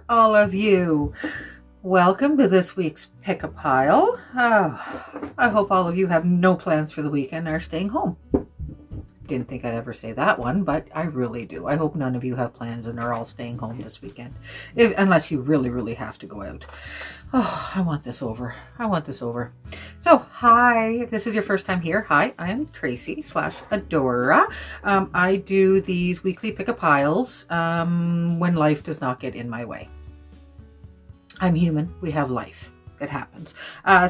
for all of you. Welcome to this week's Pick a Pile. I hope all of you have no plans for the weekend and are staying home. Didn't think I'd ever say that one, but I really do. I hope none of you have plans and are all staying home this weekend, unless you really have to go out. Oh, I want this over. So, hi, if this is your first time here, hi, I am Tracy /Adora. I do these weekly pick-a-piles when life does not get in my way. I'm human. We have life. It happens.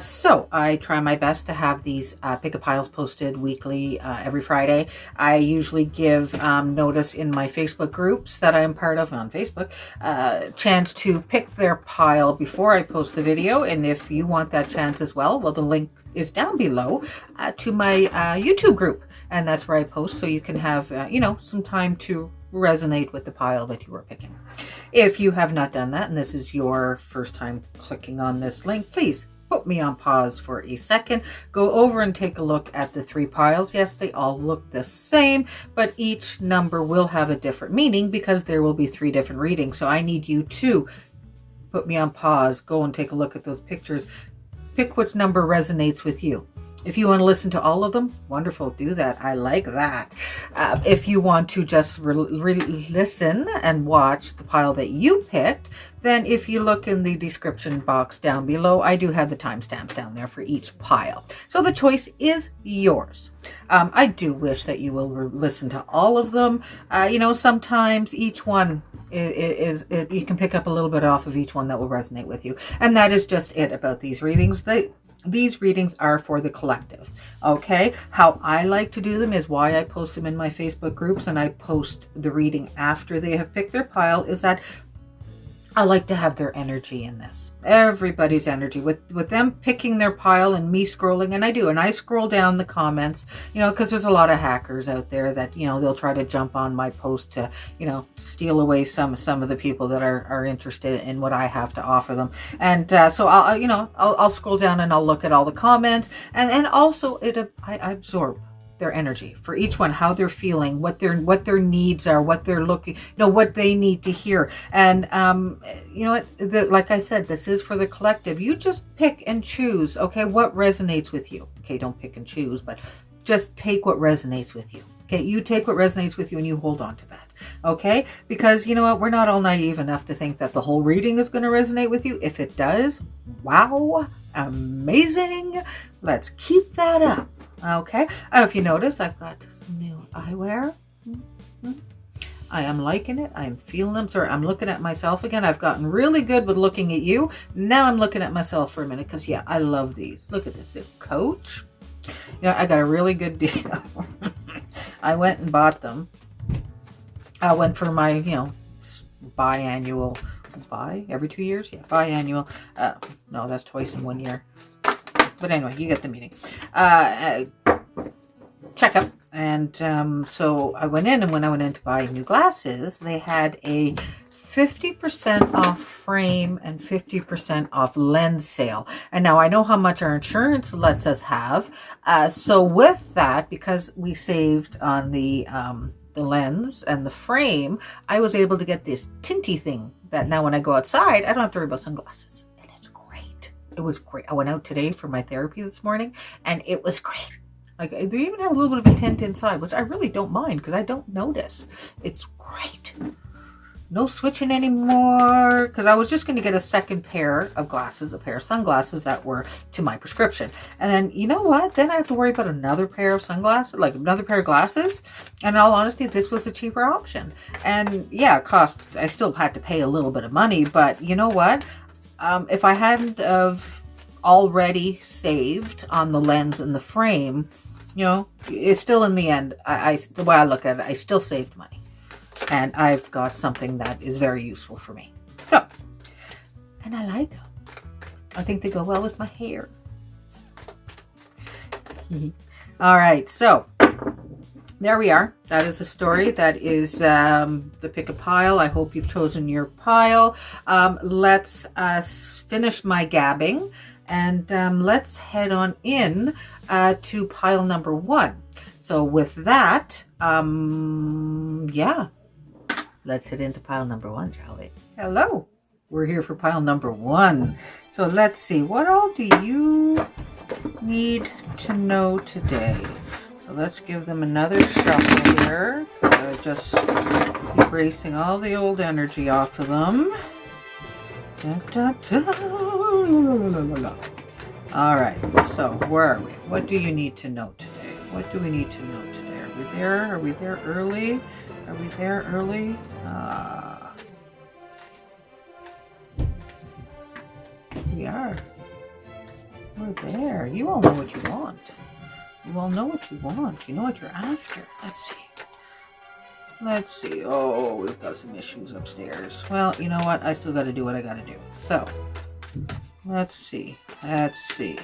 So I try my best to have these pick-a-piles posted weekly every Friday. I usually give notice in my Facebook groups that I am part of on Facebook, chance to pick their pile before I post the video. And if you want that chance as well, the link is down below to my YouTube group. And that's where I post, so you can have, some time to resonate with the pile that you are picking. If you have not done that and this is your first time clicking on this link, please put me on pause for a second. Go over and take a look at the 3 piles. Yes, they all look the same, but each number will have a different meaning because there will be 3 different readings. So I need you to put me on pause, go and take a look at those pictures. Pick which number resonates with you. If you want to listen to all of them, wonderful, do that. I like that. If you want to just listen and watch the pile that you picked, then if you look in the description box down below, I do have the timestamps down there for each pile. So the choice is yours. I do wish that you will listen to all of them. Sometimes each one is you can pick up a little bit off of each one that will resonate with you. And that is just it about these readings. These readings are for the collective, okay? How I like to do them is why I post them in my Facebook groups and I post the reading after they have picked their pile, is that I like to have their energy in this. Everybody's energy with them picking their pile and me scrolling, and I scroll down the comments, because there's a lot of hackers out there that, they'll try to jump on my post to, steal away some of the people that are interested in what I have to offer them. And so I'll scroll down and I'll look at all the comments, and also I absorb their energy for each one, how they're feeling, what their needs are, what they're looking, what they need to hear. And like I said, this is for the collective. You just pick and choose, okay, what resonates with you. Okay, don't pick and choose, but just take what resonates with you. Okay, you take what resonates with you and you hold on to that. Okay, because you know what, we're not all naive enough to think that the whole reading is going to resonate with you. If it does, wow, amazing. Let's keep that up. Okay, I don't know if you notice, I've got some new eyewear. I am liking it. I am feeling them. Sorry, I'm looking at myself again. I've gotten really good with looking at you. Now I'm looking at myself for a minute because, yeah, I love these. Look at this. The Coach. I got a really good deal. I went and bought them. I went for my, biannual. Every 2 years? Yeah, biannual. No, that's twice in 1 year. But anyway, you get the meaning. Checkup. And so I went in, and when I went in to buy new glasses, they had a 50% off frame and 50% off lens sale. And now I know how much our insurance lets us have. So with that, because we saved on the lens and the frame, I was able to get this tinty thing that now when I go outside, I don't have to worry about sunglasses. It was great. I went out today for my therapy this morning, and it was great. Like, they even have a little bit of a tint inside, which I really don't mind because I don't notice. It's great. No switching anymore, because I was just going to get a second pair of glasses, a pair of sunglasses that were to my prescription. And then, you know what? Then I have to worry about another pair of sunglasses, like another pair of glasses. And in all honesty, this was a cheaper option. And yeah, it cost, I still had to pay a little bit of money, but you know what? If I hadn't have already saved on the lens and the frame, it's still in the end, the way I look at it, I still saved money. And I've got something that is very useful for me. So, and I like them. I think they go well with my hair. All right, so there we are. That is a story. That is the pick a pile. I hope you've chosen your pile. Let's finish my gabbing, and let's head on in to pile number 1. So with that, yeah, let's head into pile number 1, shall we? Hello. We're here for pile number 1. So let's see, what all do you need to know today? So let's give them another shuffle here. Just erasing all the old energy off of them. Da, da, da. All right, so where are we? What do you need to know today? What do we need to know today? Are we there? Are we there early? Are we there early? We are. We're there. You all know what you want. You all know what you want. You know what you're after. Let's see. Let's see. Oh, we've got some issues upstairs. Well, you know what? I still got to do what I got to do. So, let's see. Let's see.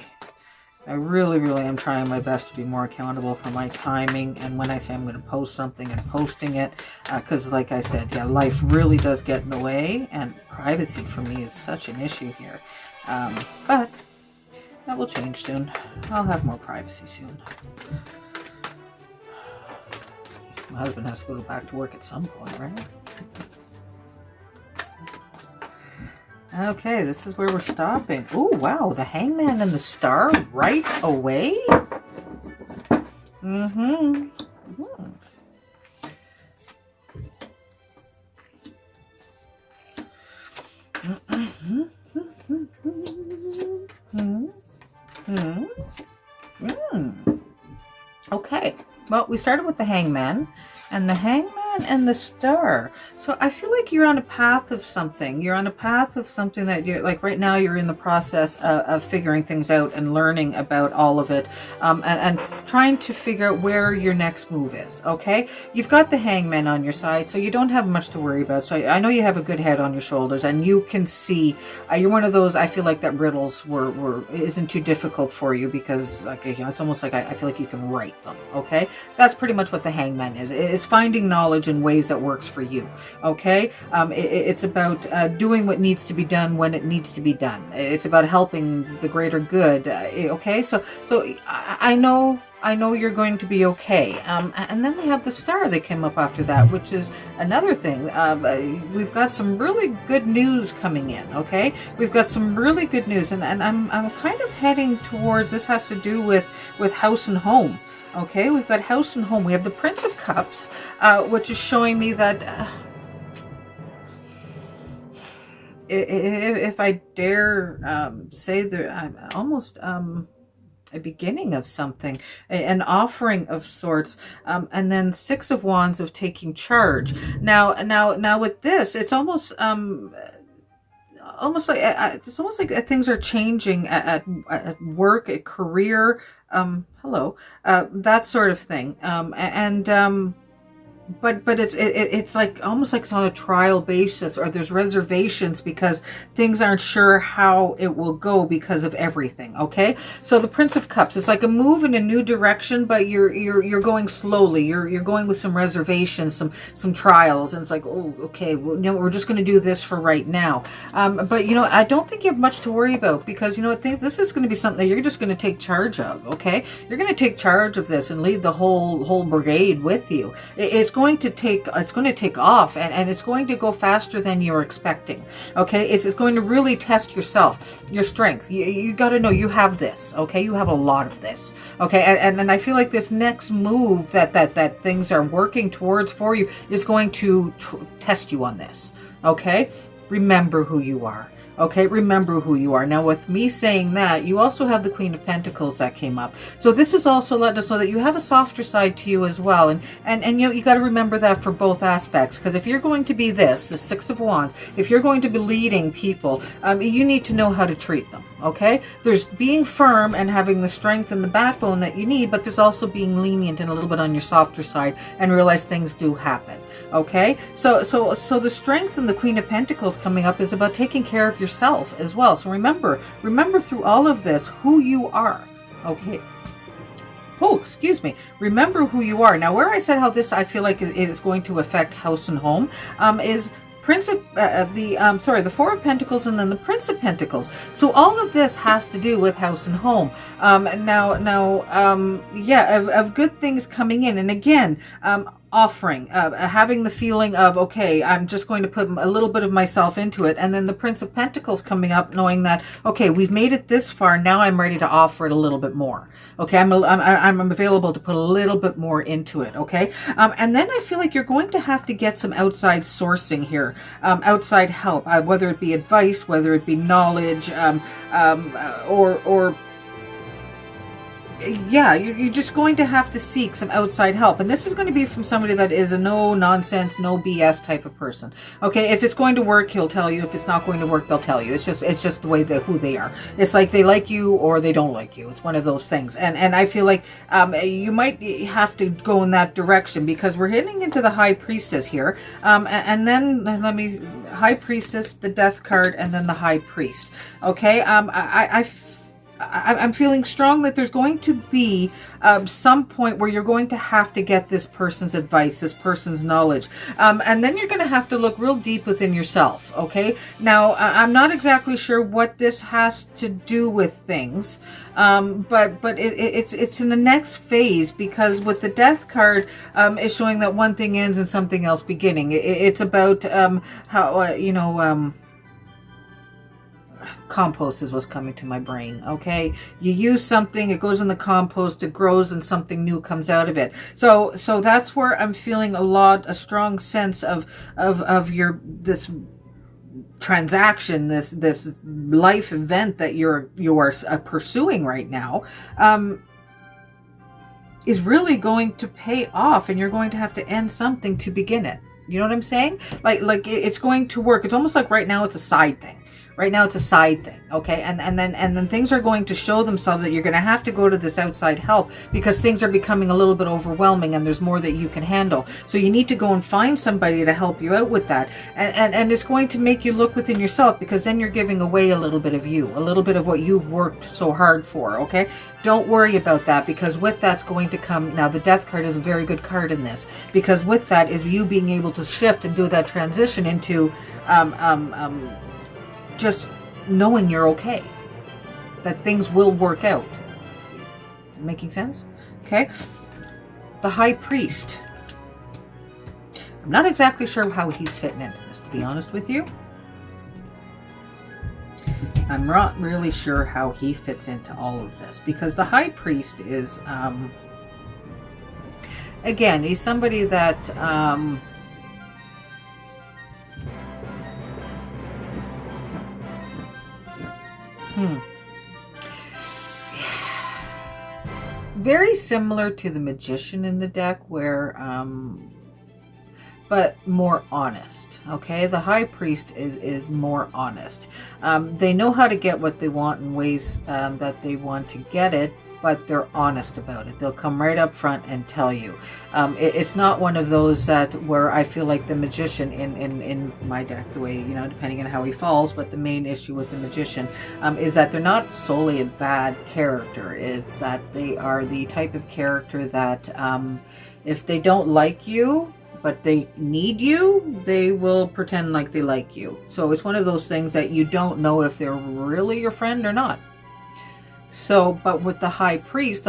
I really am trying my best to be more accountable for my timing. And when I say I'm going to post something, I'm posting it. Because like I said, yeah, life really does get in the way. And privacy for me is such an issue here. But that will change soon. I'll have more privacy soon. My husband has to go back to work at some point, right? Okay, this is where we're stopping. Oh, wow, the Hangman and the Star right away? Mm-hmm. Okay, well, we started with the Hangman, and the Hangman and the Star. So I feel like you're on a path of something. You're on a path of something that you're, like right now you're in the process of figuring things out and learning about all of it, and trying to figure out where your next move is, okay? You've got the Hangman on your side, so you don't have much to worry about. So I know you have a good head on your shoulders, and you can see, you're one of those, I feel like that riddles isn't too difficult for you, because like, you know, it's almost like I feel like you can write them, okay? That's pretty much what the Hangman is. It's finding knowledge in ways that works for you, okay? It's about doing what needs to be done when it needs to be done. It's about helping the greater good, okay? So I know you're going to be okay. And then we have the Star that came up after that, which is another thing. We've got some really good news coming in, okay? We've got some really good news, and I'm kind of heading towards, this has to do with house and home. Okay, we've got house and home. We have the Prince of Cups, which is showing me that if I dare say that I'm almost a beginning of something, an offering of sorts, and then 6 of Wands of taking charge. Now with this, it's almost like it's almost like things are changing at work, at career, that sort of thing, but it's like almost like it's on a trial basis, or there's reservations because things aren't sure how it will go because of everything. Okay, so the Prince of Cups, it's like a move in a new direction, but you're going slowly. You're going with some reservations, some trials, and it's like, oh, okay, well, you know, we're just going to do this for right now. But you know, I don't think you have much to worry about, because you know, I think this is going to be something that you're just going to take charge of. Okay, you're going to take charge of this and lead the whole brigade with you. It's going to take off, and it's going to go faster than you're expecting. Okay, it's going to really test yourself, your strength. You got to know you have this. Okay, you have a lot of this. Okay, and I feel like this next move that things are working towards for you is going to test you on this. Okay, remember who you are. Okay, remember who you are. Now, with me saying that, you also have the Queen of Pentacles that came up. So this is also letting us know that you have a softer side to you as well. And you know, you got to remember that for both aspects. Because if you're going to be the 6 of Wands, if you're going to be leading people, you need to know how to treat them. Okay, there's being firm and having the strength and the backbone that you need, but there's also being lenient and a little bit on your softer side, and realize things do happen. Okay, so the strength and the Queen of Pentacles coming up is about taking care of yourself as well. So remember through all of this who you are. Okay. Oh, excuse me. Remember who you are. Now, where I said how this I feel like is going to affect house and home, is the 4 of Pentacles and then the Prince of Pentacles. So all of this has to do with house and home. Of good things coming in. And again, offering, having the feeling of, okay, I'm just going to put a little bit of myself into it. And then the Prince of Pentacles coming up, knowing that, okay, we've made it this far. Now I'm ready to offer it a little bit more. Okay, I'm available to put a little bit more into it. Okay, and then I feel like you're going to have to get some outside sourcing here, outside help, whether it be advice, whether it be knowledge, or yeah, you're just going to have to seek some outside help. And this is going to be from somebody that is a no nonsense, no BS type of person. Okay, if it's going to work, he'll tell you. If it's not going to work, they'll tell you. It's just the way who they are. It's like they like you or they don't like you. It's one of those things. And I feel like you might have to go in that direction, because we're hitting into the High Priestess here. And then High Priestess, the Death card, and then the High Priest. Okay, I'm feeling strong that there's going to be some point where you're going to have to get this person's advice, this person's knowledge. And then you're going to have to look real deep within yourself, okay? Now, I'm not exactly sure what this has to do with things, but it's in the next phase, because with the Death card is showing that one thing ends and something else beginning. It's about how, compost is what's coming to my brain. Okay, you use something, it goes in the compost, it grows, and something new comes out of it. So that's where I'm feeling a strong sense of this transaction, this life event that you are pursuing right now, is really going to pay off, and you're going to have to end something to begin it. You know what I'm saying? Like it's going to work. It's almost like right now it's a side thing. Right now it's a side thing, okay? And then things are going to show themselves that you're going to have to go to this outside help, because things are becoming a little bit overwhelming and there's more that you can handle. So you need to go and find somebody to help you out with that. And it's going to make you look within yourself, because then you're giving away a little bit of you, a little bit of what you've worked so hard for, okay? Don't worry about that, because with that's going to come. Now, the Death card is a very good card in this, because with that is you being able to shift and do that transition into just knowing you're okay, that things will work out. Making sense? Okay. The High Priest. I'm not exactly sure how he's fitting into this, to be honest with you. I'm not really sure how he fits into all of this, because the High Priest is, again, he's somebody that, very similar to the Magician in the deck, where but more honest. Okay, the High Priest is more honest. They know how to get what they want in ways that they want to get it, but they're honest about it. They'll come right up front and tell you. It's not one of those that where I feel like the Magician in my deck, the way, depending on how he falls, but the main issue with the Magician is that they're not solely a bad character. It's that they are the type of character that if they don't like you, but they need you, they will pretend like they like you. So it's one of those things that you don't know if they're really your friend or not. So, but with the High Priest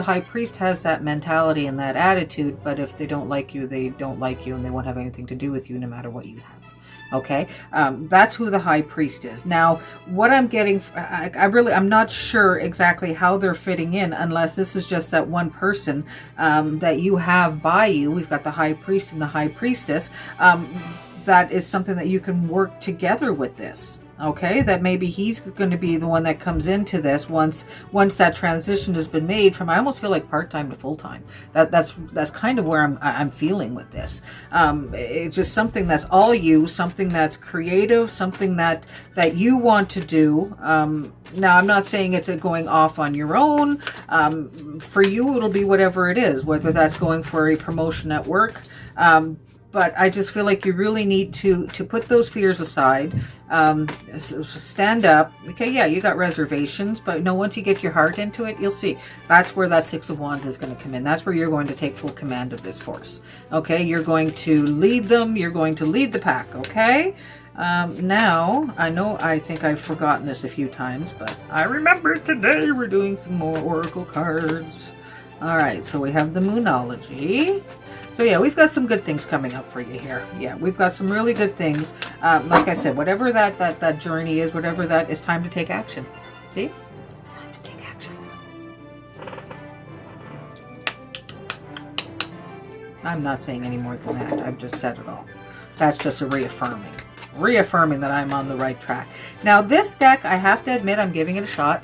has that mentality and that attitude, but if they don't like you, they don't like you, and they won't have anything to do with you no matter what you have. Okay, that's who the High Priest is. Now, what I'm getting, I'm not sure exactly how they're fitting in, unless this is just that one person that you have by you. We've got the High Priest and the High Priestess. That is something that you can work together with this. Okay, that maybe he's going to be the one that comes into this once that transition has been made from, I almost feel like part-time to full-time. That's kind of where I'm feeling with this. It's just something that's all you, something that's creative, something that you want to do. Now, I'm not saying it's going off on your own. For you, it'll be whatever it is, whether that's going for a promotion at work. But I just feel like you really need to put those fears aside, stand up. Okay, yeah, you got reservations, but once you get your heart into it, you'll see. That's where that Six of Wands is going to come in. That's where you're going to take full command of this force. Okay, you're going to lead them. You're going to lead the pack, okay? Now, I think I've forgotten this a few times, but I remember today we're doing some more Oracle cards. All right, so we have the Moonology. So So yeah, we've got some good things coming up for you here. Yeah, we've got some really good things. Like I said, whatever that journey is, whatever that is, time to take action. See? It's time to take action. I'm not saying any more than that. I've just said it all. That's just a reaffirming that I'm on the right track. Now this deck, I have to admit, I'm giving it a shot.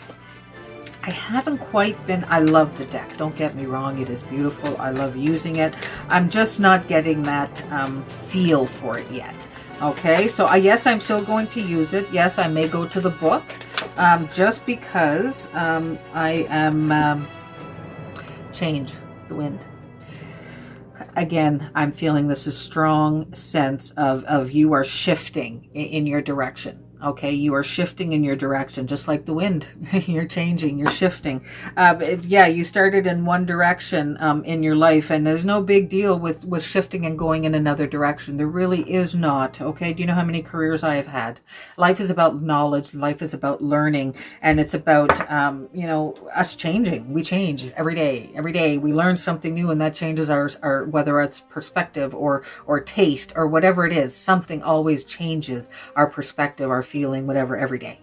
I haven't quite been, I love the deck, don't get me wrong, it is beautiful, I love using it. I'm just not getting that feel for it yet. Okay, so yes, I'm still going to use it. Yes, I may go to the book, just because I am, change, the wind. Again, I'm feeling this is strong sense of you are shifting in your direction. Okay, you are shifting in your direction, just like the wind. You're changing, you're shifting. Yeah, you started in one direction in your life, and there's no big deal with shifting and going in another direction. There really is not. Okay, do you know how many careers I have had? Life is about knowledge. Life is about learning, and it's about you know, us changing. We change every day. Every day we learn something new, and that changes our whether it's perspective or taste or whatever it is. Something always changes our perspective, our feeling, whatever, every day.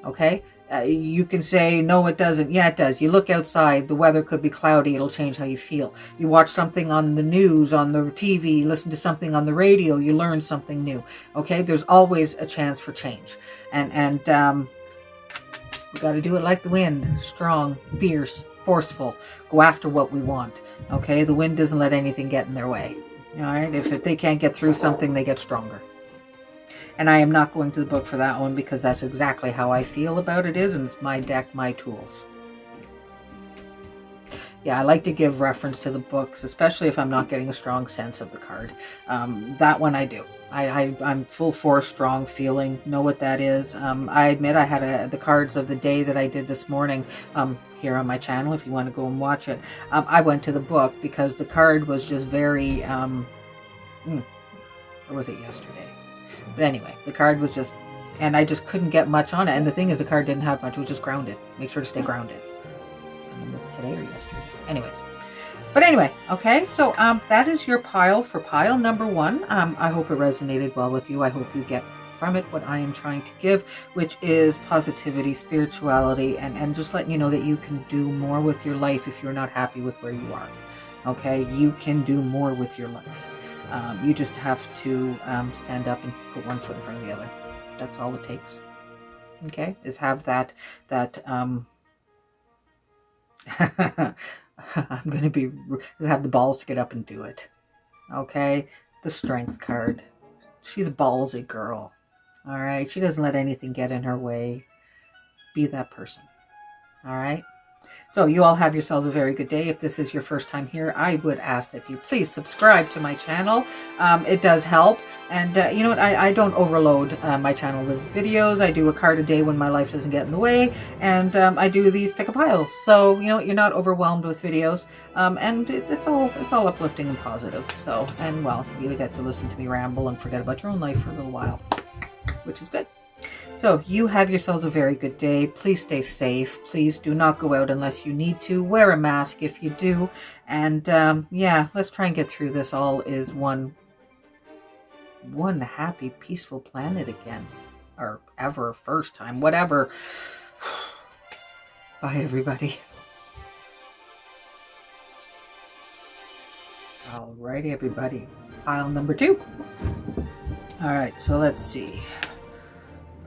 Okay, you can say no, it doesn't. Yeah, it does. You look outside, the weather could be cloudy, it'll change how you feel. You watch something on the news, on the TV, listen to something on the radio, you learn something new. Okay, there's always a chance for change, and we got to do it like the wind, strong, fierce, forceful, go after what we want. Okay, the wind doesn't let anything get in their way. All right, if they can't get through something, they get stronger. And I am not going to the book for that one, because that's exactly how I feel about it and it's my deck, my tools. Yeah, I like to give reference to the books, especially if I'm not getting a strong sense of the card. That one I do. I'm full force, strong feeling, know what that is. I admit I had the cards of the day that I did this morning here on my channel, if you want to go and watch it. I went to the book because the card was just very, or was it yesterday? But anyway, the card was just, and I just couldn't get much on it. And the thing is, the card didn't have much. It was just grounded. Make sure to stay grounded. Today or yesterday? Anyways. But anyway, okay. So that is your pile for pile number 1. I hope it resonated well with you. I hope you get from it what I am trying to give, which is positivity, spirituality, and just letting you know that you can do more with your life if you're not happy with where you are. Okay? You can do more with your life. You just have to stand up and put one foot in front of the other. That's all it takes. Okay, is have that I'm gonna be have the balls to get up and do it. Okay, the strength card. She's a ballsy girl. All right, she doesn't let anything get in her way. Be that person. All right. So you all have yourselves a very good day. If this is your first time here, I would ask that you please subscribe to my channel. It does help. And you know what? I don't overload my channel with videos. I do a card a day when my life doesn't get in the way. And I do these pick a piles. So, you know, you're not overwhelmed with videos. And it's all uplifting and positive. So, and well, you get to listen to me ramble and forget about your own life for a little while, which is good. So you have yourselves a very good day. Please stay safe. Please do not go out unless you need to. Wear a mask if you do. And yeah, let's try and get through this all is one happy, peaceful planet again. Or ever, first time, whatever. Bye, everybody. Alrighty, everybody. Pile number 2. Alright, so let's see.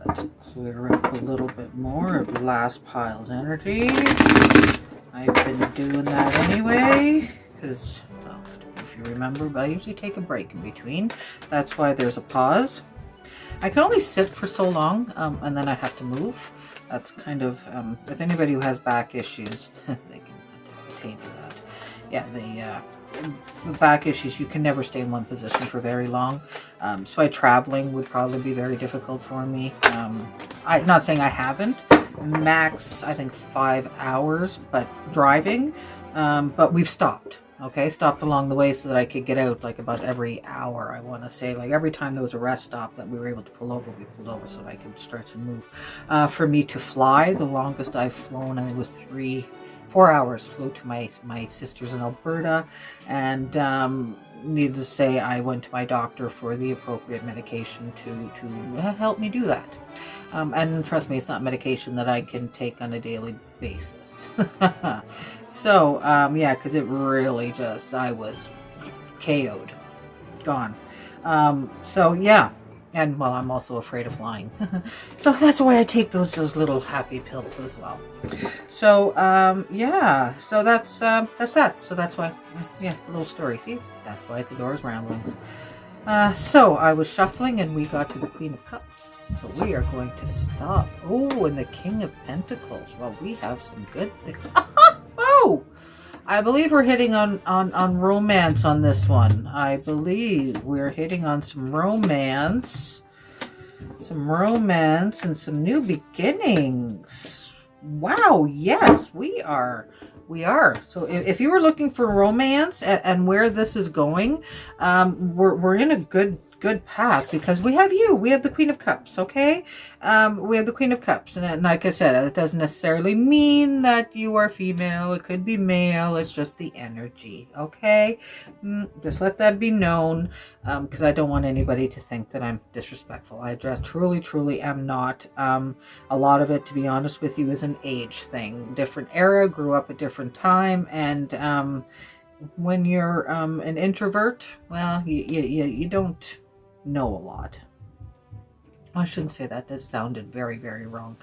Let's clear up a little bit more of last pile's energy. I've been doing that anyway, because, well, if you remember, I usually take a break in between. That's why there's a pause. I can only sit for so long, and then I have to move. That's kind of, if anybody who has back issues, they can attain to that. Yeah, the back issues, you can never stay in one position for very long. So traveling would probably be very difficult for me. I'm not saying I haven't. Max, I think 5 hours, but driving. But we've stopped. Okay, stopped along the way so that I could get out like about every hour, I want to say. Like every time there was a rest stop that we were able to pull over, we pulled over so that I could stretch and move. For me to fly, the longest I've flown, I think, was 3 4 hours, flew to my sister's in Alberta, and needless to say, I went to my doctor for the appropriate medication to help me do that. And trust me, it's not medication that I can take on a daily basis. So, yeah, because it really just, I was KO'd, gone. So yeah, and well, I'm also afraid of flying. So that's why I take those little happy pills as well. So, yeah, so that's that. So that's why, yeah, a little story. See, that's why it's Adora's Ramblings. So I was shuffling and we got to the Queen of Cups. So we are going to stop. Oh, and the King of Pentacles. Well, we have some good things. Oh, I believe we're hitting on romance on this one. I believe we're hitting on some romance. Some romance and some new beginnings. Wow, yes, we are. We are. So if you were looking for romance and where this is going, we're in a good path, because we have you. We have the Queen of Cups, okay? We have the Queen of Cups. And like I said, it doesn't necessarily mean that you are female. It could be male. It's just the energy, okay? Just let that be known, because I don't want anybody to think that I'm disrespectful. I just truly am not. A lot of it, to be honest with you, is an age thing. Different era, grew up at different time, and when you're an introvert, well, you don't know a lot. I shouldn't say that. That sounded very wrong.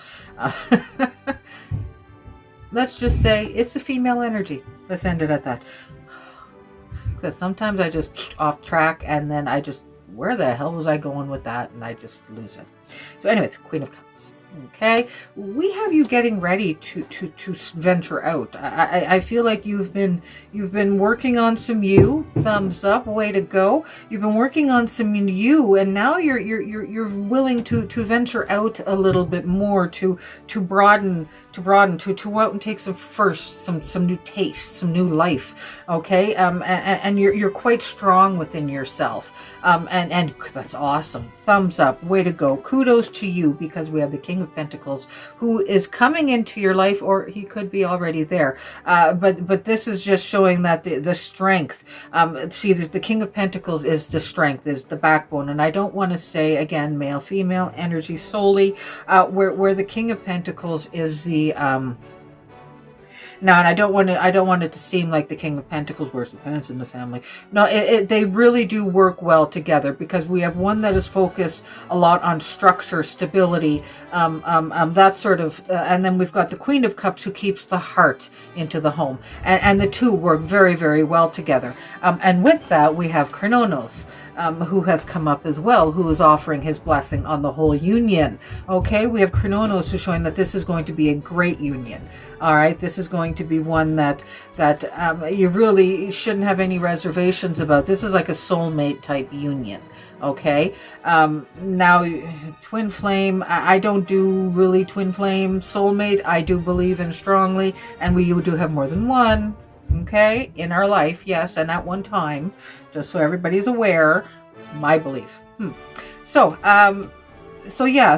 Let's just say it's a female energy. Let's end it at that. Because sometimes I just off track, and then I just, where the hell was I going with that? And I just lose it. So anyway, the Queen of Cups. Okay, we have you getting ready to venture out. I feel like you've been working on some you. Thumbs up, way to go. You've been working on some you, and now you're willing to venture out a little bit more, to broaden, to go out and take some new taste, some new life. Okay, and you're quite strong within yourself. And that's awesome. Thumbs up, way to go. Kudos to you, because we have the King of Pentacles who is coming into your life, or he could be already there. But this is just showing that the strength. See, the King of Pentacles is the strength, is the backbone. And I don't want to say, again, male, female energy solely, where the King of Pentacles is the now, and I don't want it to seem like the King of Pentacles wears the pants in the family. No, they really do work well together, because we have one that is focused a lot on structure, stability, that sort of, and then we've got the Queen of Cups who keeps the heart into the home, and the two work very well together. And with that, we have Chronos, who has come up as well, who is offering his blessing on the whole union. Okay, we have Chronos who's showing that this is going to be a great union. All right, this is going to be one that you really shouldn't have any reservations about. This is like a soulmate type union. Okay, now twin flame, I don't do really twin flame. Soulmate, I do believe in strongly, and we do have more than one. Okay, in our life, yes, and at one time, just so everybody's aware, my belief. So yeah,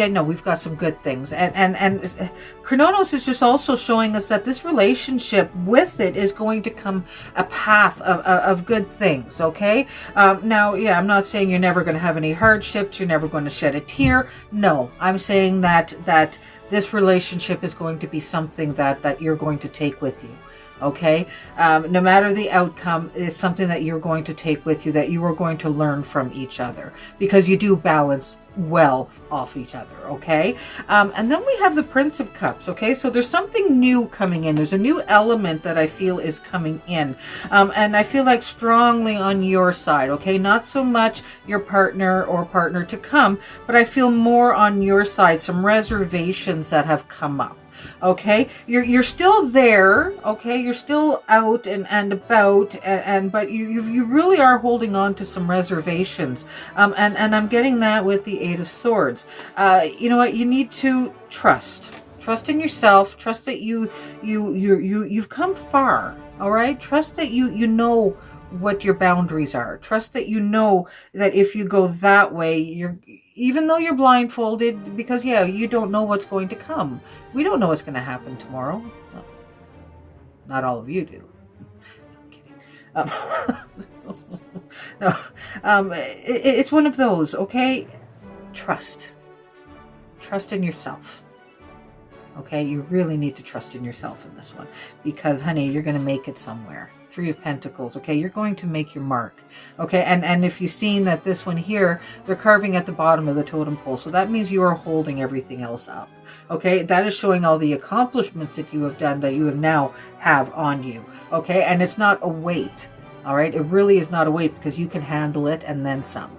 no, we've got some good things, and Chronos is just also showing us that this relationship, with it, is going to come a path of good things. Okay, now, yeah, I'm not saying you're never going to have any hardships, you're never going to shed a tear. No, I'm saying that this relationship is going to be something that you're going to take with you. Okay, no matter the outcome, it's something that you're going to take with you, that you are going to learn from each other, because you do balance well off each other. Okay, and then we have the Prince of Cups. Okay, so there's something new coming in. There's a new element that I feel is coming in, and I feel like strongly on your side. Okay, not so much your partner or partner to come, but I feel more on your side, some reservations that have come up. Okay, you're still there. Okay, you're still out and about, but you really are holding on to some reservations. And I'm getting that with the Eight of Swords. You know what? You need to trust in yourself. Trust that you've come far. All right. Trust that you know what your boundaries are. Trust that you know that if you go that way, even though you're blindfolded, because yeah, you don't know what's going to come. We don't know what's going to happen tomorrow. not all of you do. No, I'm kidding. No, it's one of those, okay? Trust in yourself. Okay, you really need to trust in yourself in this one, because honey, you're going to make it somewhere. Three of Pentacles. Okay, you're going to make your mark. Okay, and if you've seen that this one here, they're carving at the bottom of the totem pole, so that means you are holding everything else up. Okay, that is showing all the accomplishments that you have done, that you have now have on you. Okay, and it's not a weight. All right, it really is not a weight, because you can handle it and then some.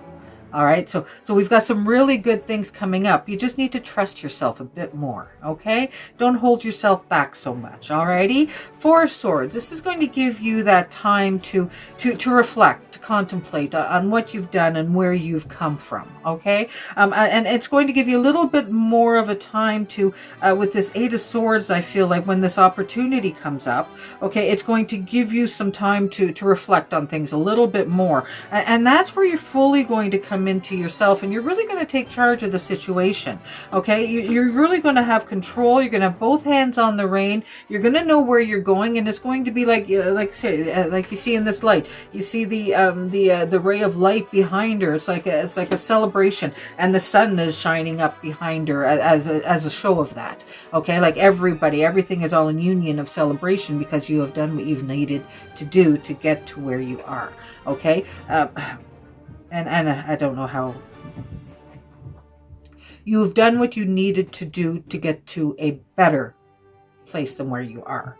All right, so we've got some really good things coming up. You just need to trust yourself a bit more, okay? Don't hold yourself back so much, all righty? Four of Swords. This is going to give you that time to reflect, to contemplate on what you've done and where you've come from, okay? And it's going to give you a little bit more of a time to, with this Eight of Swords, I feel like when this opportunity comes up, okay, it's going to give you some time to reflect on things a little bit more. And that's where you're fully going to come into yourself, and you're really going to take charge of the situation. Okay, you're really going to have control. You're going to have both hands on the rein. You're going to know where you're going, and it's going to be like you see in this light. You see the ray of light behind her. It's like a celebration, and the sun is shining up behind her as a show of that. Okay, like everything is all in union of celebration, because you have done what you've needed to do to get to where you are. Okay. And I don't know how. You've done what you needed to do to get to a better place than where you are.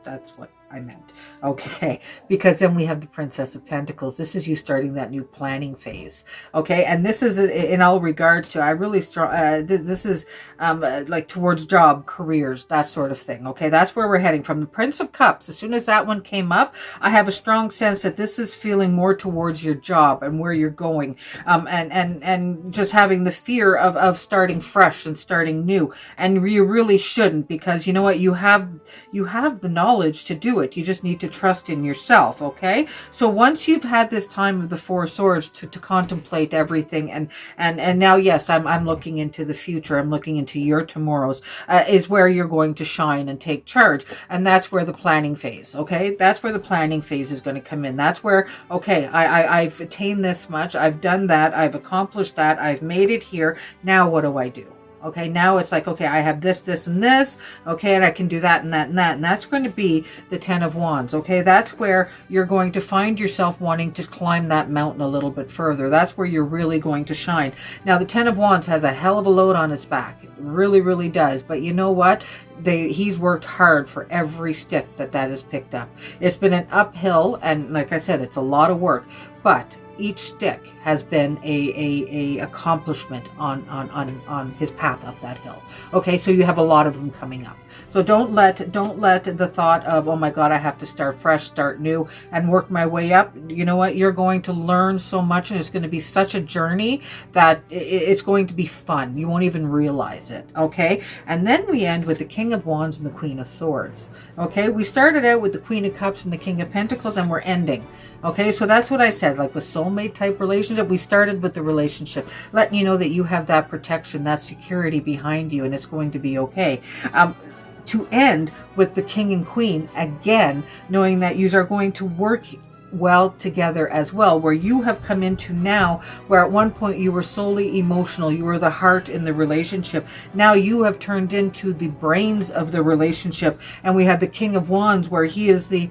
That's what I meant. Okay, because then we have the Princess of Pentacles. This is you starting that new planning phase. Okay, and this is in all regards to, I really strong, this is like towards job, careers, that sort of thing. Okay, that's where we're heading. From the Prince of Cups, as soon as that one came up, I have a strong sense that this is feeling more towards your job and where you're going, and just having the fear of starting fresh and starting new. And you really shouldn't, because you know what, you have the knowledge to do it. You just need to trust in yourself. Okay, so once you've had this time of the Four Swords to contemplate everything, and now, yes, I'm looking into the future, I'm looking into your tomorrows, is where you're going to shine and take charge. And that's where the planning phase, okay, that's where the planning phase is going to come in. That's where, okay, I've attained this much, I've done that, I've accomplished that, I've made it here, now what do I do? Okay, now it's like, okay, I have this, this, and this, okay, and I can do that and that and that, and that's going to be the Ten of Wands, okay? That's where you're going to find yourself wanting to climb that mountain a little bit further. That's where you're really going to shine. Now, the Ten of Wands has a hell of a load on its back. It really, really does, but you know what? He's worked hard for every stick that is picked up. It's been an uphill, and like I said, it's a lot of work, but each stick has been a accomplishment on his path up that hill. Okay, so you have a lot of them coming up. So don't let the thought of, oh my God, I have to start fresh, start new, and work my way up. You know what? You're going to learn so much, and it's going to be such a journey that it's going to be fun. You won't even realize it. Okay, and then we end with the King of Wands and the Queen of Swords. Okay, we started out with the Queen of Cups and the King of Pentacles, and we're ending. Okay, so that's what I said, like with soulmate type relationship, we started with the relationship, letting you know that you have that protection, that security behind you, and it's going to be okay. To end with the King and Queen, again, knowing that you are going to work well together as well, where you have come into now, where at one point you were solely emotional, you were the heart in the relationship. Now you have turned into the brains of the relationship, and we have the King of Wands, where he is the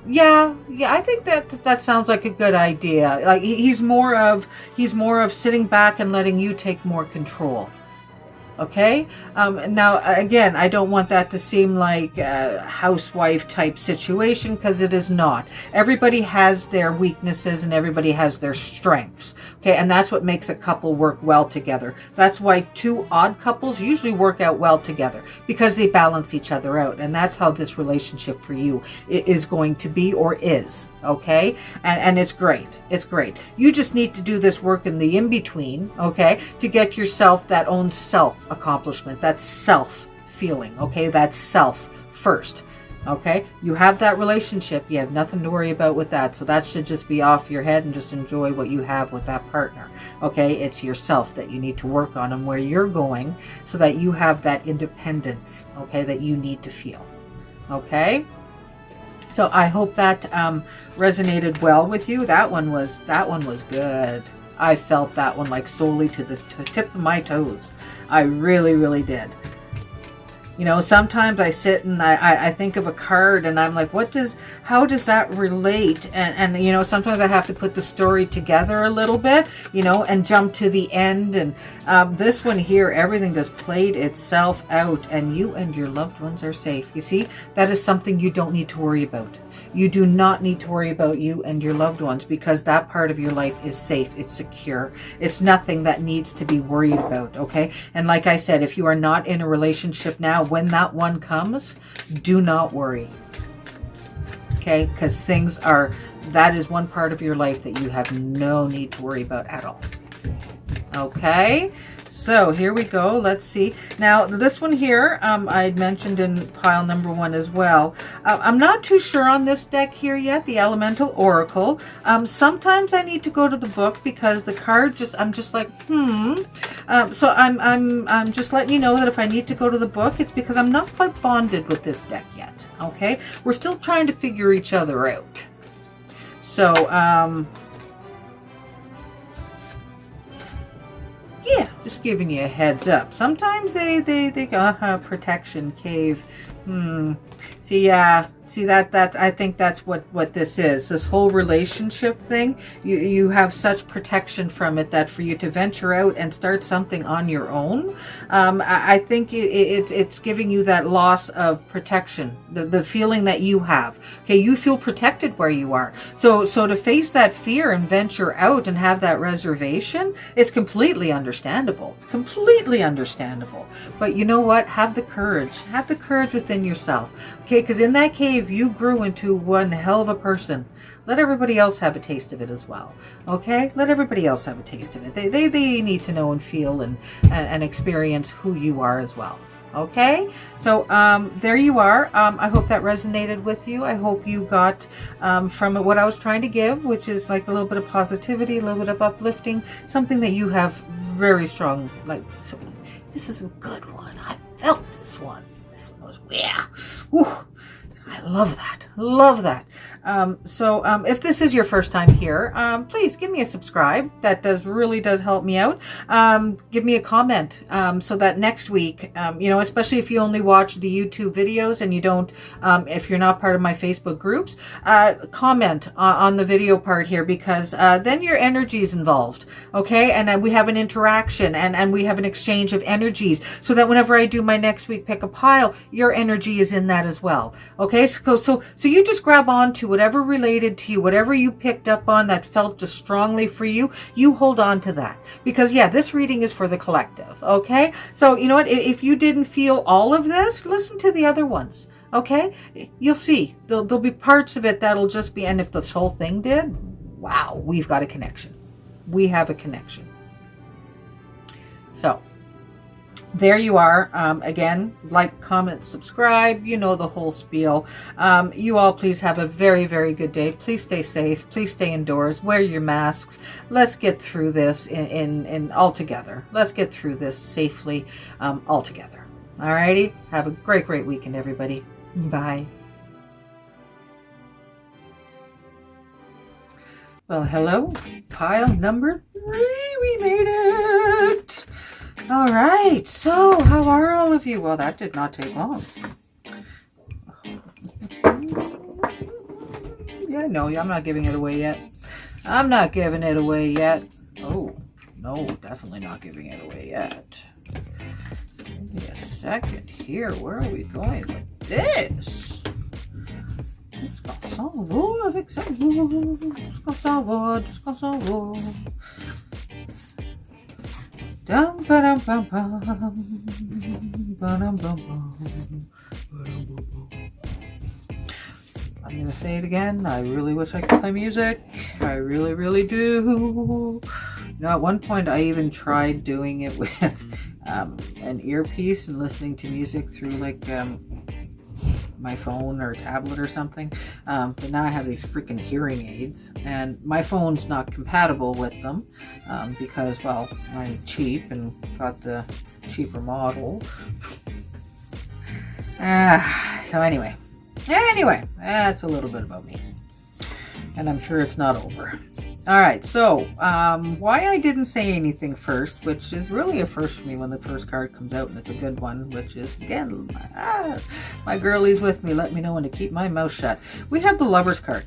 Yeah, I think that sounds like a good idea. Like he's more of sitting back and letting you take more control. Okay. Now, again, I don't want that to seem like a housewife type situation, because it is not. Everybody has their weaknesses and everybody has their strengths. Okay. And that's what makes a couple work well together. That's why two odd couples usually work out well together, because they balance each other out. And that's how this relationship for you is going to be, or is. Okay. And it's great. It's great. You just need to do this work in the in-between. Okay. To get yourself that own self accomplishment, that self feeling. Okay. That's self first. Okay. You have that relationship. You have nothing to worry about with that. So that should just be off your head, and just enjoy what you have with that partner. Okay. It's yourself that you need to work on, and where you're going, so that you have that independence. Okay. That you need to feel. Okay. So I hope that resonated well with you. That one was good. I felt that one like solely to the tip of my toes. I really, really did. You know, sometimes I sit and I think of a card and I'm like, how does that relate? And you know, sometimes I have to put the story together a little bit, you know, and jump to the end. And this one here, everything just played itself out, and you and your loved ones are safe. You see, that is something you don't need to worry about. You do not need to worry about you and your loved ones, because that part of your life is safe. It's secure. It's nothing that needs to be worried about. Okay. And like I said, if you are not in a relationship now, when that one comes, do not worry. Okay. Because that is one part of your life that you have no need to worry about at all. Okay. So here we go. Let's see. Now this one here, I mentioned in pile number 1 as well. I'm not too sure on this deck here yet, the Elemental Oracle. Sometimes I need to go to the book because the card I'm just like, so I'm just letting you know that if I need to go to the book, it's because I'm not quite bonded with this deck yet. Okay. We're still trying to figure each other out. So, yeah, just giving you a heads up. Sometimes they go, protection, cave. See, yeah. See, I think that's what this is. This whole relationship thing, you have such protection from it that for you to venture out and start something on your own, I think it's giving you that loss of protection, the feeling that you have. Okay, you feel protected where you are. So to face that fear and venture out and have that reservation, it's completely understandable. It's completely understandable. But you know what? Have the courage. Have the courage within yourself. Okay, because in that cave, you grew into one hell of a person. Let everybody else have a taste of it as well. Okay? Let everybody else have a taste of it. They need to know and feel and experience who you are as well. Okay? So there you are. I hope that resonated with you. I hope you got from what I was trying to give, which is like a little bit of positivity, a little bit of uplifting, something that you have very strong, like, so, this is a good one. I felt this one. This one was, yeah. Whew. I love that. Love that. So if this is your first time here, please give me a subscribe. That really does help me out. Give me a comment so that next week, you know, especially if you only watch the YouTube videos and you don't, if you're not part of my Facebook groups, comment on the video part here, because then your energy is involved. Okay. And then we have an interaction and we have an exchange of energies, so that whenever I do my next week pick a pile, your energy is in that as well. Okay. So you just grab on to whatever related to you, whatever you picked up on that felt just strongly for you, you hold on to that. Because yeah, this reading is for the collective. Okay. So you know what, if you didn't feel all of this, listen to the other ones. Okay. You'll see there'll be parts of it that'll just be, and if this whole thing did, wow, we've got a connection. We have a connection. So there you are. Again, like, comment, subscribe, you know the whole spiel. You all please have a very, very good day. Please stay safe. Please stay indoors. Wear your masks. Let's get through this in all together. Let's get through this safely all together. Alrighty. Have a great, great weekend, everybody. Bye. Well, hello. Pile number 3. We made it. All right, so how are all of you? Well, that did not take long. Yeah, no, I'm not giving it away yet. I'm not giving it away yet. Oh, no, definitely not giving it away yet. Give me a second here. Where are we going with this? Descansavo avec sa voix. Descansavo, descansavo. Dum ba dum bum bum. Ba dum bum bum. I'm gonna say it again. I really wish I could play music. I really, really do. You know, at one point I even tried doing it with an earpiece and listening to music through like my phone or tablet or something, but now I have these freaking hearing aids and my phone's not compatible with them because, well, I'm cheap and got the cheaper model. So anyway, Anyway, that's a little bit about me. And I'm sure it's not over. All right, so why I didn't say anything first, which is really a first for me when the first card comes out, and it's a good one, which is, again, my girlie's with me. Let me know when to keep my mouth shut. We have the Lover's card.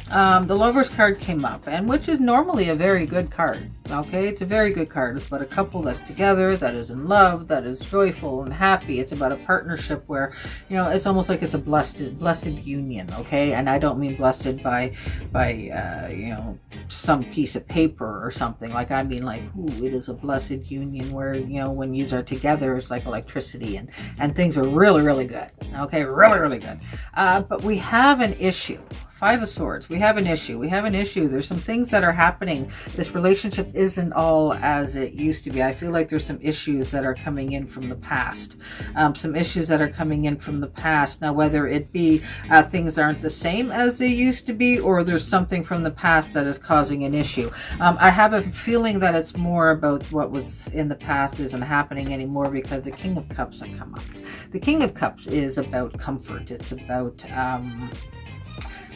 The Lover's card came up, and which is normally a very good card. Okay, it's a very good card. It's about a couple that's together, that is in love, that is joyful and happy. It's about a partnership where, you know, it's almost like it's a blessed union. Okay, and I don't mean blessed by you know, some piece of paper or something. Like, I mean, like, ooh, it is a blessed union where, you know, when yous are together, it's like electricity, and things are really, really good. Okay, really, really good. But we have an issue. Five of Swords. We have an issue. There's some things that are happening. This relationship isn't all as it used to be. I feel like there's some issues that are coming in from the past. Now, whether it be things aren't the same as they used to be, or there's something from the past that is causing an issue. I have a feeling that it's more about what was in the past isn't happening anymore, because the King of Cups have come up. The King of Cups is about comfort. It's about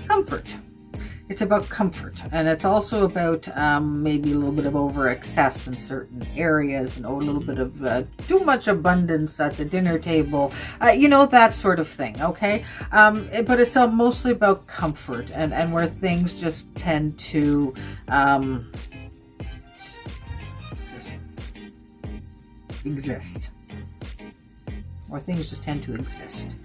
comfort. It's about comfort, and it's also about maybe a little bit of over excess in certain areas, and a little bit of too much abundance at the dinner table, you know, that sort of thing. Okay, but it's mostly about comfort, and where things just tend to just exist. Or things just tend to exist.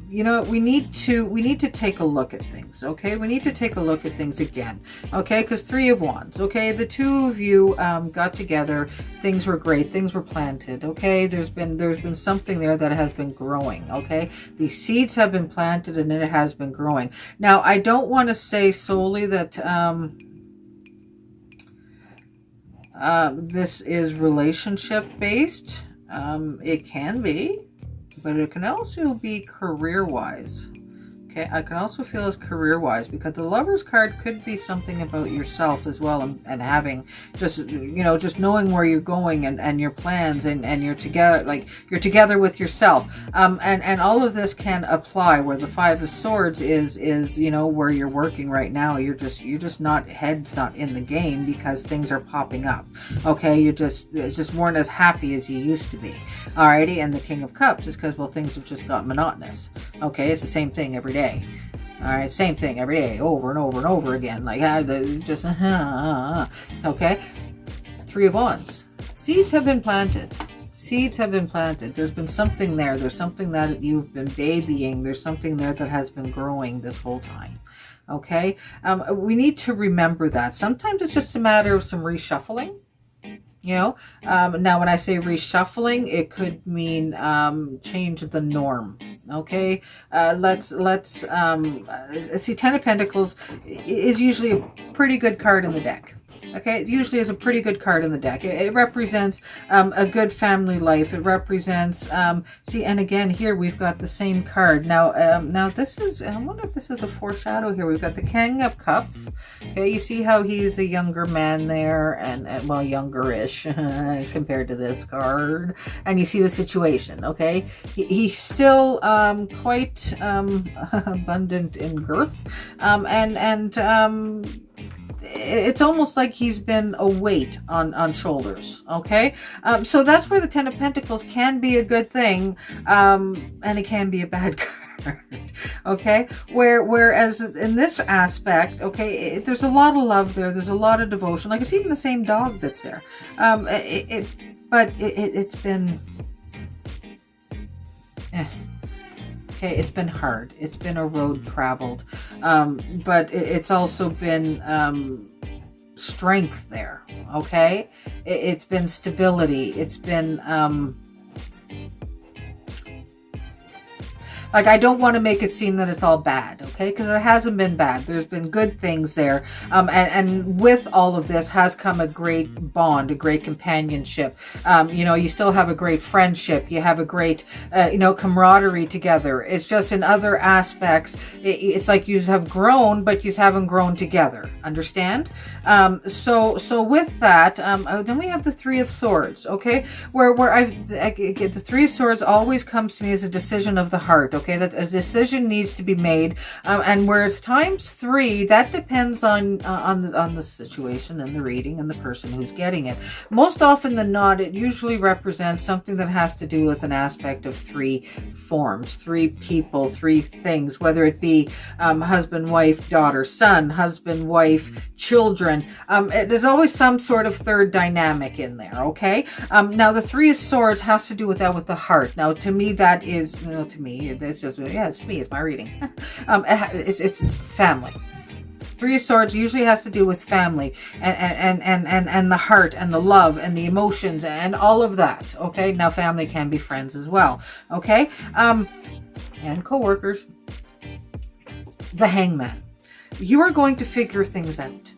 You know, we need to take a look at things. Okay, we need to take a look at things again. Okay, because Three of Wands. Okay, the two of you got together. Things were great. Things were planted. Okay, there's been something there that has been growing. Okay, the seeds have been planted and it has been growing. Now, I don't want to say solely that this is relationship based. It can be, but it can also be career-wise. Okay, I can also feel as career-wise, because the Lover's card could be something about yourself as well, and having just, you know, just knowing where you're going and your plans, and you're together, like you're together with yourself. And all of this can apply where the Five of Swords is, you know, where you're working right now. You're just not, head's not in the game because things are popping up. Okay, it's just weren't as happy as you used to be. Alrighty, and the King of Cups is because, well, things have just got monotonous. Okay, it's the same thing every day. All right, same thing every day, over and over and over again. Like, just okay. Three of Wands. Seeds have been planted. There's been something there. There's something that you've been babying. There's something there that has been growing this whole time. Okay, we need to remember that. Sometimes it's just a matter of some reshuffling. You know, now when I say reshuffling, it could mean change the norm. Okay, let's see. Ten of Pentacles is usually a pretty good card in the deck. Okay, it usually is a pretty good card in the deck. It represents a good family life. It represents, see, and again, here we've got the same card. Now this is, I wonder if this is a foreshadow here. We've got the King of Cups. Okay, you see how he's a younger man there, and well, younger-ish compared to this card. And you see the situation, okay? He's still quite abundant in girth, and it's almost like he's been a weight on shoulders. Okay, so that's where the Ten of Pentacles can be a good thing, and it can be a bad card. Okay, whereas in this aspect, okay, there's a lot of love there. There's a lot of devotion. Like, it's even the same dog that's there. But it's been. Okay, it's been hard. It's been a road traveled, but it's also been strength there. Okay, it's been stability. It's been like, I don't want to make it seem that it's all bad, okay? Because it hasn't been bad. There's been good things there. And with all of this has come a great bond, a great companionship. You know, you still have a great friendship. You have a great, you know, camaraderie together. It's just in other aspects, it's like you have grown, but you haven't grown together. Understand? So with that, then we have the Three of Swords, okay? Where the Three of Swords always comes to me as a decision of the heart, okay? That a decision needs to be made. And where it's times 3, that depends on the situation and the reading and the person who's getting it. Most often than not, it usually represents something that has to do with an aspect of 3 forms, 3 people, 3 things, whether it be husband, wife, daughter, son, husband, wife, children. There's always some sort of third dynamic in there, okay? Now, the 3 of Swords has to do with that, with the heart. Now, to me, that is, to me, it's just, it's to me, it's my reading. It's family. 3 of Swords usually has to do with family and the heart and the love and the emotions and all of that, okay? Now, family can be friends as well, okay? And co-workers. The Hangman. You are going to figure things out,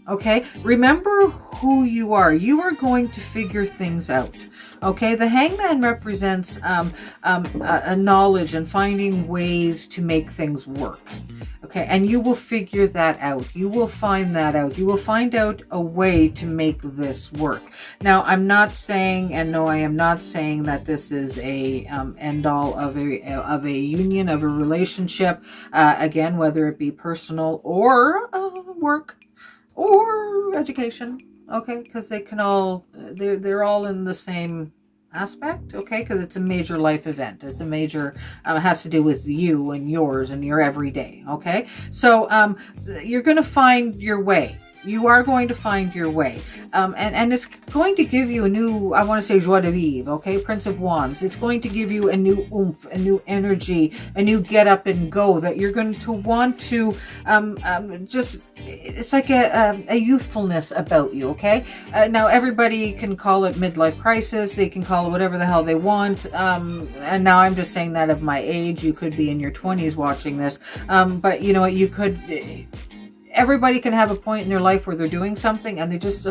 okay? Remember who you are. You are going to figure things out, okay? The Hangman represents a knowledge and finding ways to make things work, okay? And you will figure that out. You will find that out. You will find out a way to make this work. Now, I'm not saying, and no, I am not saying that this is a end all of a union, of a relationship. Again, whether it be personal or work or education, okay? Because they can all, they're all in the same aspect, okay? Because it's a major life event. It's a major, it has to do with you and yours and your everyday, okay? So you're going to find your way. You are going to find your way. And it's going to give you a new, I want to say joie de vivre, okay? Prince of Wands. It's going to give you a new oomph, a new energy, a new get up and go that you're going to want to just, it's like a youthfulness about you, okay? Now, everybody can call it midlife crisis. They can call it whatever the hell they want. And now I'm just saying that of my age. You could be in your 20s watching this. But you know what? You could... Everybody can have a point in their life where they're doing something and they just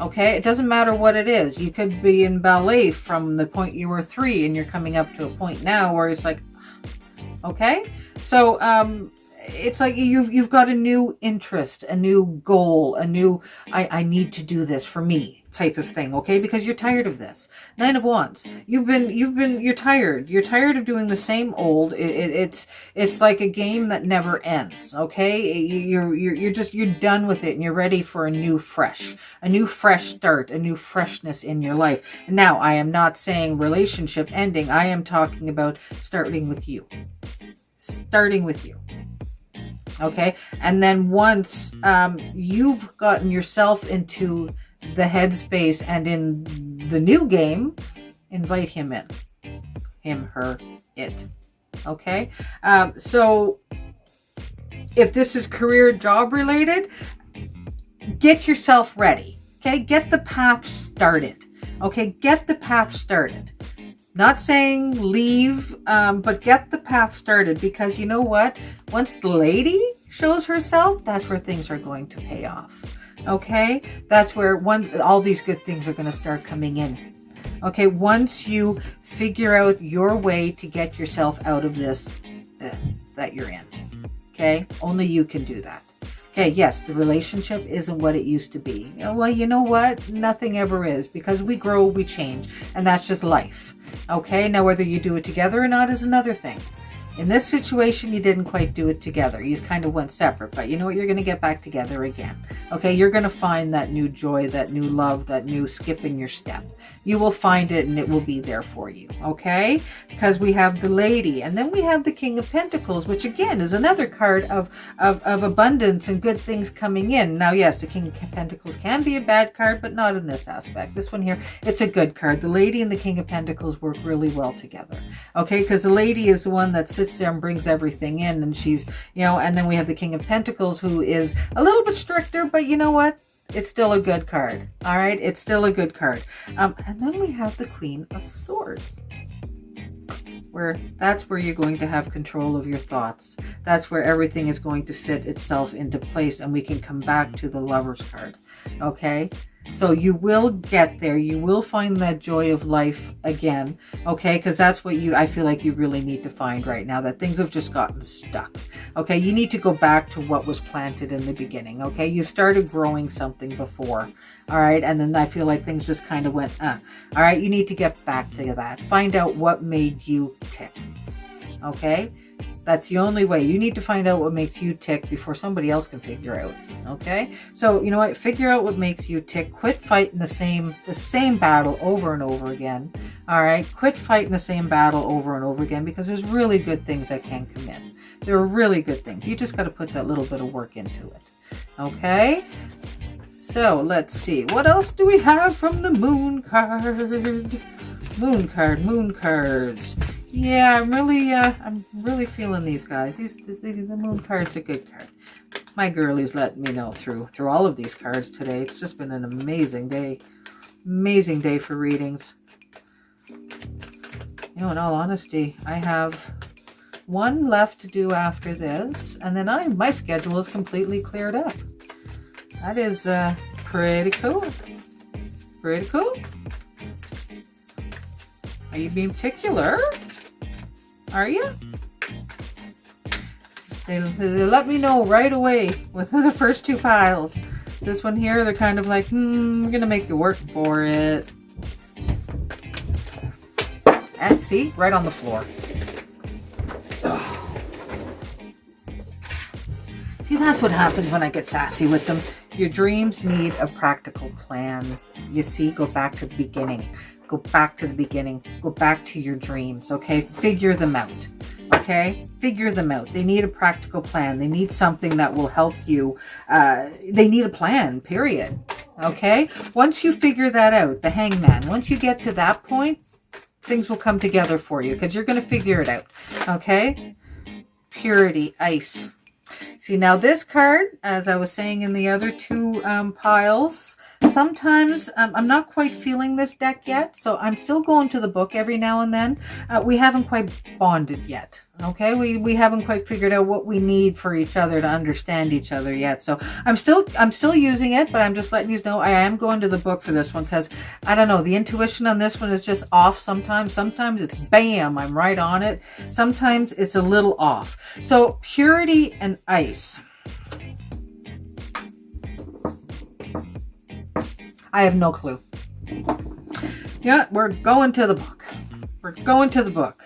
okay, it doesn't matter what it is. You could be in ballet from the point you were 3 and you're coming up to a point now where it's like, okay, so it's like you've got a new interest, a new goal, a new I need to do this for me type of thing, okay? Because you're tired of this. 9 of Wands. You're tired. You're tired of doing the same old. It's like a game that never ends, okay? You're done with it and you're ready for a new fresh start, a new freshness in your life. Now, I am not saying relationship ending. I am talking about starting with you. Starting with you. Okay? And then once you've gotten yourself into the headspace and in the new game, invite him in. Him, her, it. Okay? So if this is career, job related, get yourself ready. Okay? Get the path started. Okay? Get the path started. Not saying leave, but get the path started, because you know what? Once the lady shows herself, that's where things are going to pay off. Okay? That's where all these good things are going to start coming in. Okay? Once you figure out your way to get yourself out of this that you're in. Okay? Only you can do that. Okay, yes, the relationship isn't what it used to be. Well, you know what? Nothing ever is, because we grow, we change, and that's just life. Okay, now whether you do it together or not is another thing. In this situation, you didn't quite do it together. You kind of went separate, but you know what? You're going to get back together again. Okay, you're going to find that new joy, that new love, that new skip in your step. You will find it and it will be there for you. Okay, because we have the Lady, and then we have the King of Pentacles, which again is another card of abundance and good things coming in. Now, yes, the King of Pentacles can be a bad card, but not in this aspect. This one here, it's a good card. The Lady and the King of Pentacles work really well together. Okay, because the Lady is the one that sits there and brings everything in, and she's, you know, and then we have the King of Pentacles, who is a little bit stricter, but you know what? It's still a good card. All right, it's still a good card. And then we have the Queen of Swords, where that's where you're going to have control of your thoughts. That's where everything is going to fit itself into place, and we can come back to the Lover's card. Okay, So you will get there. You will find that joy of life again, okay? Because that's what I feel like you really need to find right now, that things have just gotten stuck, okay? You need to go back to what was planted in the beginning, okay? You started growing something before, all right? And then I feel like things just kind of went, all right? You need to get back to that. Find out what made you tick, okay? That's the only way. You need to find out what makes you tick before somebody else can figure out. Okay? So, you know what? Figure out what makes you tick. Quit fighting the same battle over and over again. All right? Quit fighting the same battle over and over again, because there's really good things that can come in. There are really good things. You just got to put that little bit of work into it. Okay? So, let's see. What else do we have from the moon card? Moon cards. Yeah, I'm really feeling these guys. The moon card's a good card. My girlie's letting me know through all of these cards today. It's just been an amazing day. Amazing day for readings. You know, in all honesty, I have one left to do after this, and then my schedule is completely cleared up. That is pretty cool. Pretty cool. Are you being particular? Are you? They let me know right away with the first two piles. This one here, they're kind of like, we're going to make you work for it. And see, right on the floor. Ugh. See, that's what happens when I get sassy with them. Your dreams need a practical plan. You see, go back to the beginning. Go back to the beginning. Go back to your dreams, okay? Figure them out, okay? Figure them out. They need a practical plan. They need something that will help you. They need a plan, period, okay? Once you figure that out, the hangman, once you get to that point, things will come together for you, because you're going to figure it out, okay? Purity, ice. See, now this card, as I was saying in the other two piles, sometimes I'm not quite feeling this deck yet, so I'm still going to the book every now and then. We haven't quite bonded yet, okay? We haven't quite figured out what we need for each other to understand each other yet. So I'm still using it, but I'm just letting you know I am going to the book for this one, because I don't know, the intuition on this one is just off sometimes. Sometimes it's bam, I'm right on it. Sometimes it's a little off. So purity and ice. I have no clue. Yeah, we're going to the book. We're going to the book.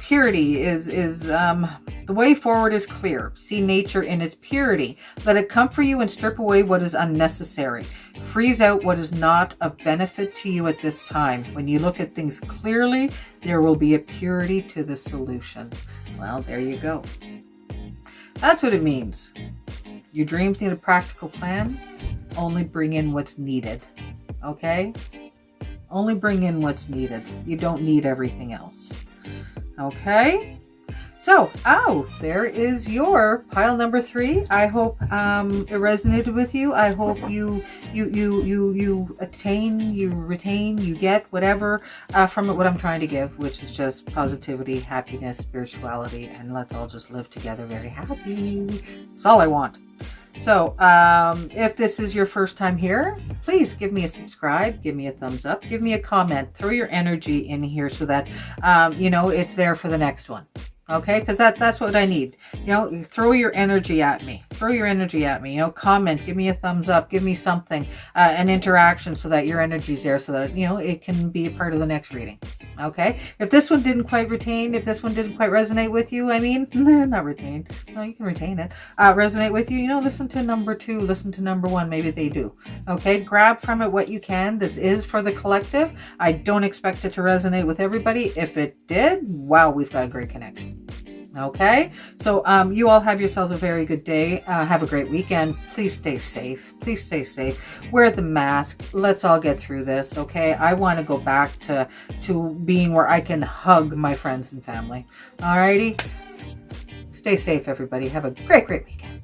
Purity is the way forward is clear. See nature in its purity. Let it comfort you and strip away what is unnecessary. Freeze out what is not of benefit to you at this time. When you look at things clearly, there will be a purity to the solution. Well, there you go. That's what it means. Your dreams need a practical plan. Only bring in what's needed, okay? Only bring in what's needed. You don't need everything else, okay? So, there is your pile number 3. I hope it resonated with you. I hope you attain, you retain, you get whatever from it, what I'm trying to give, which is just positivity, happiness, spirituality, and let's all just live together very happy. That's all I want. So, if this is your first time here, please give me a subscribe, give me a thumbs up, give me a comment, throw your energy in here so that, it's there for the next one. Okay, because that's what I need. Throw your energy at me. Throw your energy at me. Comment, give me a thumbs up, give me something, an interaction, so that your energy's there, so that it can be a part of the next reading. Okay, if this one didn't quite resonate with you, not retain. No, you can retain it. Resonate with you. Listen to number 2. Listen to number 1. Maybe they do. Okay, grab from it what you can. This is for the collective. I don't expect it to resonate with everybody. If it did, wow, we've got a great connection. Okay, so you all have yourselves a very good day. Have a great weekend. Please stay safe. Please stay safe. Wear the mask. Let's all get through this. Okay, I want to go back to being where I can hug my friends and family. Alrighty, stay safe, everybody. Have a great weekend.